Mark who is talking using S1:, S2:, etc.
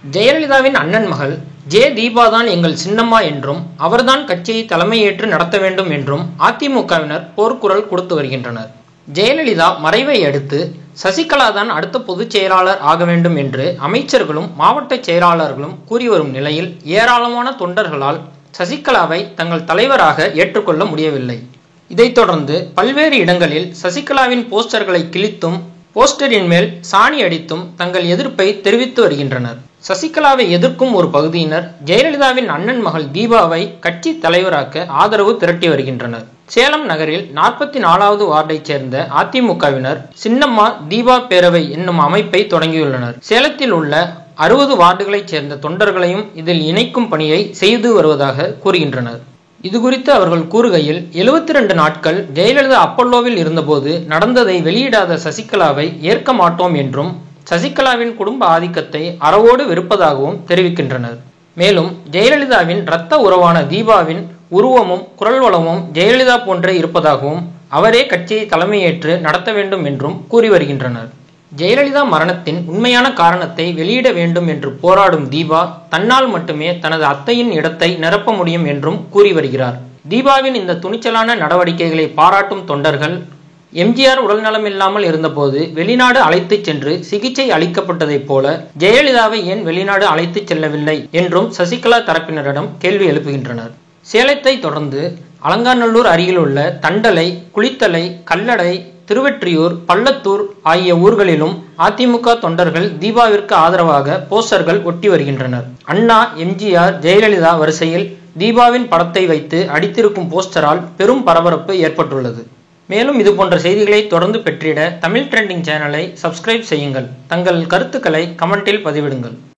S1: ஜெயலலிதாவின் அண்ணன் மகள் ஜே. தீபா தான் எங்கள் சின்னம்மா என்றும் அவர்தான் கட்சியை தலைமையேற்று நடத்த வேண்டும் என்றும் அதிமுகவினர் போர்க்குரல் கொடுத்து வருகின்றனர். ஜெயலலிதா மறைவை அடுத்து சசிகலா தான் அடுத்த பொதுச் செயலாளர் ஆக வேண்டும் என்று அமைச்சர்களும் மாவட்ட செயலாளர்களும் கூறி வரும் நிலையில் ஏராளமான தொண்டர்களால் சசிகலாவை தங்கள் தலைவராக ஏற்றுக்கொள்ள முடியவில்லை. இதைத் தொடர்ந்து பல்வேறு இடங்களில் சசிகலாவின் போஸ்டர்களை கிழித்தும் போஸ்டரின் மேல் சாணி அடித்தும் தங்கள் எதிர்ப்பை தெரிவித்து வருகின்றனர். சசிகலாவை எதிர்க்கும் ஒரு பகுதியினர் ஜெயலலிதாவின் அண்ணன் மகள் தீபாவை கட்சி தலைவராக்க ஆதரவு திரட்டி வருகின்றனர். சேலம் நகரில் 44வது வார்டைச் சேர்ந்த அதிமுகவினர் சின்னம்மா தீபா பேரவை என்னும் அமைப்பை தொடங்கியுள்ளனர். சேலத்தில் உள்ள 60 வார்டுகளைச் சேர்ந்த தொண்டர்களையும் இதில் இணைக்கும் பணியை செய்து வருவதாக கூறுகின்றனர். இதுகுறித்து அவர்கள் கூறுகையில், 72 நாட்கள் ஜெயலலிதா அப்பல்லோவில் இருந்தபோது நடந்ததை வெளியிடாத சசிகலாவை ஏற்க மாட்டோம் என்றும் சசிகலாவின் குடும்ப ஆதிக்கத்தை அறவோடு வெறுப்பதாகவும் தெரிவிக்கின்றனர். மேலும் ஜெயலலிதாவின் இரத்த உறவான தீபாவின் உருவமும் குரல் வளமும் ஜெயலலிதா போன்றே இருப்பதாகவும் அவரே கட்சியை தலைமையேற்று நடத்த வேண்டும் என்றும் கூறி வருகின்றனர். ஜெயலலிதா மரணத்தின் உண்மையான காரணத்தை வெளியிட வேண்டும் என்று போராடும் தீபா தன்னால் மட்டுமே தனது அத்தையின் இடத்தை நிரப்ப முடியும் என்றும் கூறி வருகிறார். தீபாவின் இந்த துணிச்சலான நடவடிக்கைகளை பாராட்டும் தொண்டர்கள், எம்ஜிஆர் உடல்நலமில்லாமல் இருந்தபோது வெளிநாடு அழைத்து சென்று சிகிச்சை அளிக்கப்பட்டதைப் போல ஜெயலலிதாவை ஏன் வெளிநாடு அழைத்து செல்லவில்லை என்றும் சசிகலா தரப்பினரிடம் கேள்வி எழுப்புகின்றனர். சேலத்தை தொடர்ந்து அலங்காநல்லூர் அருகிலுள்ள தண்டலை, குளித்தலை, கல்லடை, திருவெற்றியூர், பள்ளத்தூர் ஆகிய ஊர்களிலும் அதிமுக தொண்டர்கள் தீபாவிற்கு ஆதரவாக போஸ்டர்கள் ஒட்டி வருகின்றனர். அண்ணா, எம்ஜிஆர், ஜெயலலிதா வரிசையில் தீபாவின் படத்தை வைத்து அடித்திருக்கும் போஸ்டரால் பெரும் பரபரப்பு ஏற்பட்டுள்ளது. மேலும் இதுபோன்ற செய்திகளை தொடர்ந்து பெற்றிட தமிழ் ட்ரெண்டிங் சேனலை சப்ஸ்கிரைப் செய்யுங்கள். தங்கள் கருத்துக்களை கமெண்டில் பதிவிடுங்கள்.